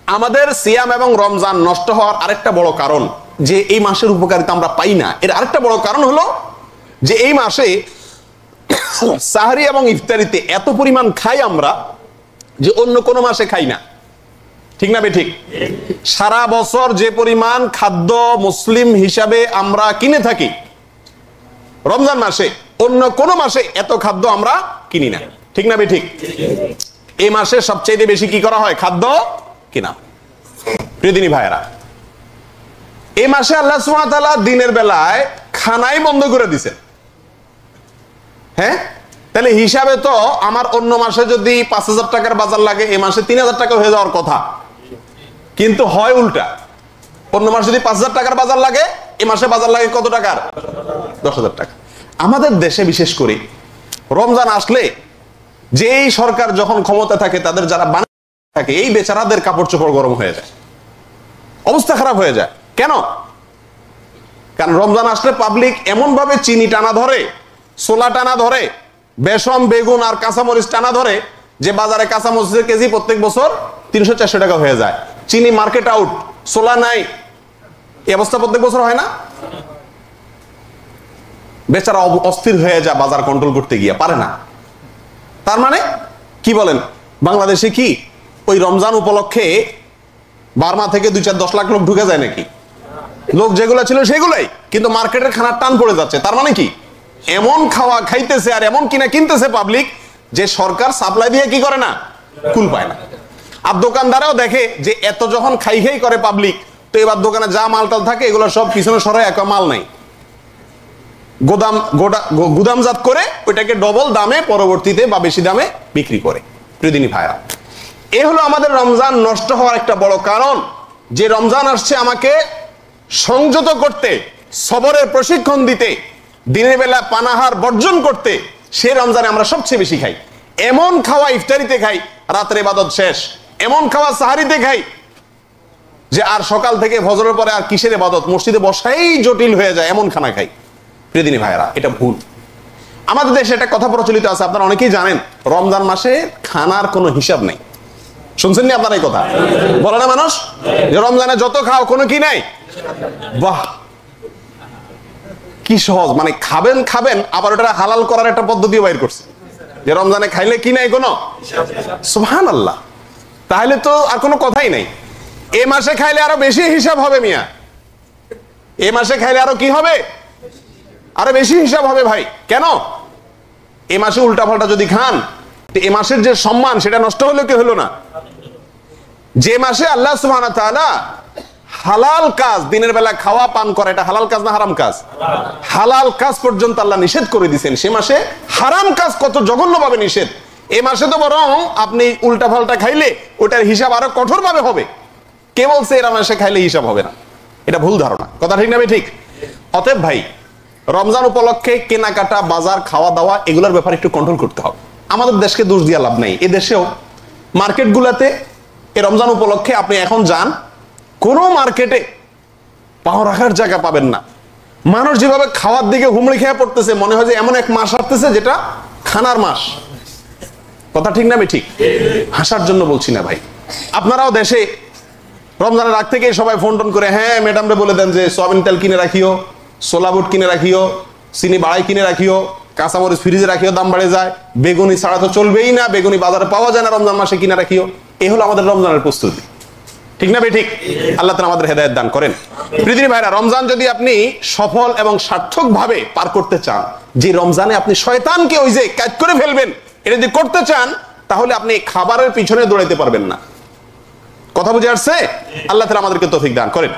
আমাদের সিয়াম এবং রমজান নষ্ট হওয়ার আরেকটা বড় কারণ যে এই মাসের উপকারিতা আমরা পাই না, এর আরেকটা বড় কারণ হলো যে এই মাসে সাহরি এবং ইফতারিতে এত পরিমাণ খাই আমরা যে অন্য কোনো মাসে খাই না। ঠিক না বেঠিক? সারা বছর যে পরিমাণ খাদ্য মুসলিম হিসাবে আমরা কিনে থাকি, রমজান মাসে অন্য কোনো মাসে এত খাদ্য আমরা কিনি না। ঠিক না বেঠিক? এই মাসে সবচেয়ে বেশি কি করা হয়? খাদ্য কিনা। প্রিয় দিনী ভাইয়েরা, এই মাসে আল্লাহ সুবহানাহু ওয়া তাআলা দিনের বেলায় খানাই বন্ধ করে দিয়েছেন। হ্যাঁ, তাহলে হিসাবে তো আমার অন্য মাসে যদি 5,000 টাকার বাজার লাগে, এই মাসে 3,000 টাকা হয়ে যাওয়ার কথা, কিন্তু হয় উল্টা। অন্য মাসে যদি 5,000 টাকার বাজার লাগে, এই মাসে বাজার লাগে কত টাকার? 10,000 টাকা। আমাদের দেশে বিশেষ করে রমজান আসলে যেই সরকার যখন ক্ষমতা থাকে, তাদের যারা বানায় থাকে, এই বেচারাদের কাপড় চোপড় গরম হয়ে যায়, অবস্থা খারাপ হয়ে যায়। কেন? কারণ রমজান আসলে পাবলিক এমন ভাবে চিনি টানা ধরে, ছোলা টানা ধরে, বেসন বেগুন আর কাঁচামরিচ টানা ধরে যে বাজারে কাঁচামরিচের কেজি প্রত্যেক বছর 300-400 টাকা হয়ে যায়। চিনি মার্কেট আউট, ছোলা নাই, এই অবস্থা প্রত্যেক বছর হয় না? বেচারা অস্থির হয়ে যায় বাজার কন্ট্রোল করতে গিয়ে, পারে না। তার মানে কি বলেন, বাংলাদেশে কি ওই রমজান উপলক্ষে বার্মা থেকে 2-4-10 লাখ লোক ঢুকে যায় নাকি? লোক যেগুলো ছিল সেগুলাই, কিন্তু মার্কেটের খানার টান পড়ে যাচ্ছে। তার মানে কি, এমন খাওয়া খাইতেছে আর এমন কিনা কিনতেছে পাবলিক যে সরকার সাপ্লাই দিয়ে কি করে না, কুল পায় না। আর দোকানদারও দেখে যে এত যখন খাই খাই করে পাবলিক, তো এবার দোকানে যা মালটাল থাকে এগুলো সব পিছনে সরাই, এক মাল নাই, গুদামজাত করে ওইটাকে ডবল দামে পরবর্তীতে বা বেশি দামে বিক্রি করে। প্রিয় দিনী ভাইরা, এ হলো আমাদের রমজান নষ্ট হওয়ার একটা বড় কারণ। যে রমজান আসছে আমাকে সংযত করতে, সবরের প্রশিক্ষণ দিতে, দিনের বেলা পানাহার বর্জন করতে, সে রমজানে আমরা সবচেয়ে বেশি খাই। এমন খাওয়া ইফতারিতে খাই, রাতের ইবাদত শেষ, এমন খাওয়া সাহারিতে খাই যে আর সকাল থেকে ফজরের পরে আর কিসের ইবাদত, মসজিদে বসাই জটিল হয়ে যায়, এমন খানা খাই। প্রিয় দিনী ভাইরা, এটা ভুল। আমাদের দেশে একটা কথা প্রচলিত আছে, আপনারা অনেকেই জানেন, রমজান মাসে খানার কোনো হিসাব নেই। শুনছেন নি আপনারা এই কথা? বলে না মানুষ যে রমজানে যত খাও কোনো কি নাই? বাহ, কি সহজ! মানে খাবেন খাবেন, আবার ওটা হালাল করার একটা পদ্ধতিও বাইর করছে যে রমজানে খাইলে কি নাই কোনো। সুবহানাল্লাহ! তাহলে তো আর কোনো কথাই নাই। এ মাসে খাইলে আরো বেশি হিসাব হবে মিয়া, এ মাসে খাইলে আরো কি হবে? আরো বেশি হিসাব হবে ভাই। কেন? এ মাসে উল্টা পাল্টা যদি খান, এ মাসের যে সম্মান সেটা নষ্ট হলো কি হলো না? যে মাসে আল্লাহ সুবহানাহু ওয়া তাআলা হালাল কাজ, দিনের বেলা খাওয়া পান করা, এটা হালাল কাজ না হারাম কাজ? হালাল কাজ পর্যন্ত আল্লাহ নিষেধ করে দিয়েছেন, সে মাসে হারাম কাজ কত জঘন্যভাবে নিষেধ। এই মাসে তো বরং আপনি উল্টা পাল্টা খাইলে ওটার হিসাব আরো কঠোরভাবে হবে। কে বলছে এরা মাসে খাইলে হিসাব হবে না? এটা ভুল ধারণা, কথা ঠিক না ঠিক? অতএব ভাই, রমজান উপলক্ষে কেনাকাটা, বাজার, খাওয়া দাওয়া, এগুলোর ব্যাপারে একটু কন্ট্রোল করতে হবে। আমাদের দেশকে দোষ দিয়া লাভ নাই। এ দেশেও মার্কেটগুলোতে এই রমজান উপলক্ষে আপনি এখন যান, কোনো মার্কেটে পাও রাখার জায়গা পাবেন না। মানুষ যেভাবে খাওয়ার দিকে হুমড়ি খেয়ে পড়তেছে, মনে হয় যে এমন এক মাস আসতেছে যেটা খানার মাস। কথা ঠিক না ঠিক? হাসার জন্য বলছি না ভাই। আপনারাও দেশে রমজানের আগ থেকে সবাই ফোন টোন করে, হ্যাঁ ম্যাডামরে বলে দেন যে সয়াবিন তেল কিনে রাখিও, ছোলা বুট কিনে রাখিও, চিনি বাড়াই কিনে রাখিও, কাঁচামরিচ ফ্রিজে রাখিও, দাম বাড়ে যায়, বেগুনি ছাড়া তো চলবেই না, বেগুনি বাজারে পাওয়া যায় না, রমজান মাসে কিনে রাখিও। এই হলো আমাদের রমজানের প্রস্তুতি। ঠিক না ঠিক? আল্লাহ তাআলা আমাদের হেদায়েত দান করেন। প্রিয় ভাইরা, রমজান যদি আপনি সফল এবং সার্থক ভাবে পার করতে চান, যে রমজানে আপনি শয়তানকে ওই যে কাজ করে ফেলবেন, এটা যদি করতে চান, তাহলে আপনি খাবারের পিছনে দৌড়াইতে পারবেন না। কথা বুঝে আসছে? আল্লাহ তাআলা আমাদেরকে তৌফিক দান করেন।